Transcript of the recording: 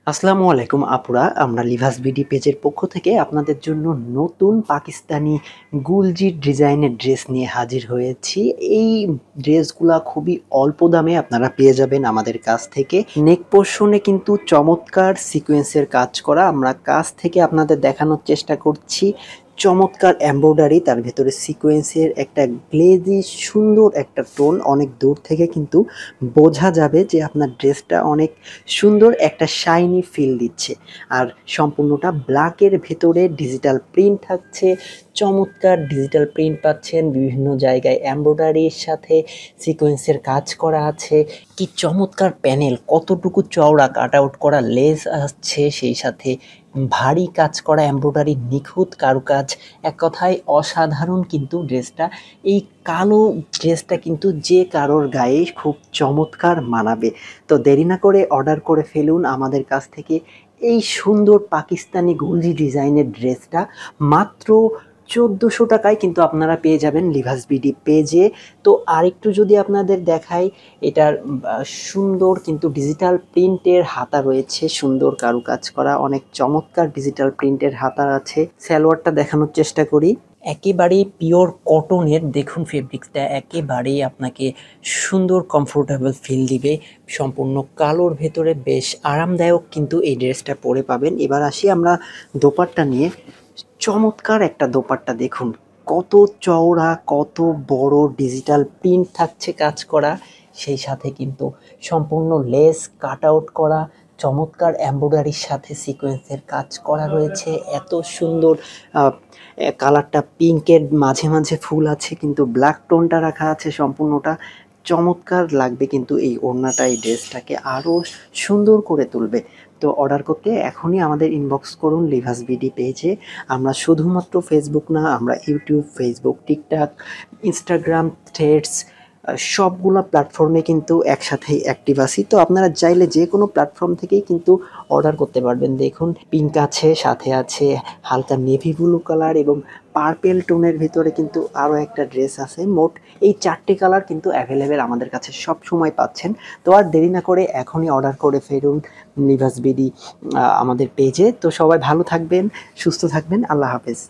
আসসালামু আলাইকুম আপুরা, আমরা লিভাস বিডি পেজের পক্ষ থেকে আপনাদের জন্য নতুন পাকিস্তানি গুলজি ডিজাইনের ড্রেস নিয়ে হাজির হয়েছি। এই ড্রেসগুলা খুবই অল্প দামে আপনারা পেয়ে যাবেন আমাদের কাছ থেকে। নেক পোর্শনে কিন্তু চমৎকার সিকোয়েন্সের কাজ করা, আমরা কাছ থেকে আপনাদের দেখানোর চেষ্টা করছি। চমৎকার এমব্রয়ডারি, তার ভেতরে সিকোয়েন্সের একটা গ্লেজি সুন্দর একটা টোন, অনেক দূর থেকে কিন্তু বোঝা যাবে যে আপনার ড্রেসটা অনেক সুন্দর একটা শাইনি ফিল দিচ্ছে। আর সম্পূর্ণটা ব্ল্যাকের ভেতরে ডিজিটাল প্রিন্ট থাকছে। চমৎকার ডিজিটাল প্রিন্ট পাচ্ছেন, বিভিন্ন জায়গায় এমব্রয়ডারির সাথে সিকোয়েন্সের কাজ করা আছে। কি চমৎকার প্যানেল, কতটুকু চওড়া কাট আউট করা লেস আছে, সেই সাথে ভারী কাজ করা এমব্রয়ডারি, নিখুঁত কারুকাজ, এক কথায় অসাধারণ কিন্তু ড্রেসটা। এই কালো ড্রেসটা কিন্তু যে কারোর গায়ে খুব চমৎকার মানাবে। তো দেরি না করে অর্ডার করে ফেলুন আমাদের কাছ থেকে এই সুন্দর পাকিস্তানি গুলজি ডিজাইনের ড্রেসটা। মাত্র 1400 টাকায় কিন্তু আপনারা পেয়ে যাবেন লিভাস বিডি পেজে। তো আরেকটু যদি আপনাদের দেখাই, এটার সুন্দর কিন্তু ডিজিটাল প্রিন্টের হাতা রয়েছে, সুন্দর কারুকাজ করা, অনেক চমৎকার ডিজিটাল প্রিন্টের হাতা আছে। সালোয়ারটা দেখানোর চেষ্টা করি, একেবারে পিওর কটনের, দেখুন ফেব্রিক্সটা একেবারেই আপনাকে সুন্দর কমফোর্টেবল ফিল দিবে। সম্পূর্ণ কালোর ভেতরে বেশ আরামদায়ক কিন্তু এই ড্রেসটা পরে পাবেন। এবার আসি আমরা দোপাট্টা নিয়ে। চমৎকার একটা দোপাট্টা দেখুন, কত চওড়া, কত বড়, ডিজিটাল প্রিন্ট থাকছে কাজ করা, সেই সাথে কিন্তু সম্পূর্ণ লেস কাট আউট করা, চমৎকার এমব্রয়ডারির সাথে সিকোয়েন্সের কাজ করা রয়েছে। এত সুন্দর কালারটা পিঙ্কের মাঝে মাঝে ফুল আছে, কিন্তু ব্ল্যাক টোনটা রাখা আছে সম্পূর্ণটা। চমৎকার লাগবে কিন্তু এই ওড়নাটা এই ড্রেসটাকে আরও সুন্দর করে তুলবে। তো অর্ডার করতে এখনই আমাদের ইনবক্স করুন লিভাস বিডি পেজে। আমরা শুধুমাত্র ফেসবুক না, আমরা YouTube, Facebook, TikTok, Instagram, threads, সবগুলো প্ল্যাটফর্মে কিন্তু একসাথেই অ্যাক্টিভ আছি। তো আপনারা চাইলে যে কোনো প্ল্যাটফর্ম থেকেই কিন্তু অর্ডার করতে পারবেন। দেখুন পিঙ্ক আছে, সাথে আছে হালকা নেভি ব্লু কালার এবং পার্পেল টোনের ভিতরে কিন্তু আরও একটা ড্রেস আছে। মোট এই 4টে কালার কিন্তু অ্যাভেলেবেল আমাদের কাছে সব সময় পাচ্ছেন। তো আর দেরি না করে এখনই অর্ডার করে ফেলুন লিভাস বিডি আমাদের পেজে। তো সবাই ভালো থাকবেন, সুস্থ থাকবেন, আল্লাহ হাফেজ।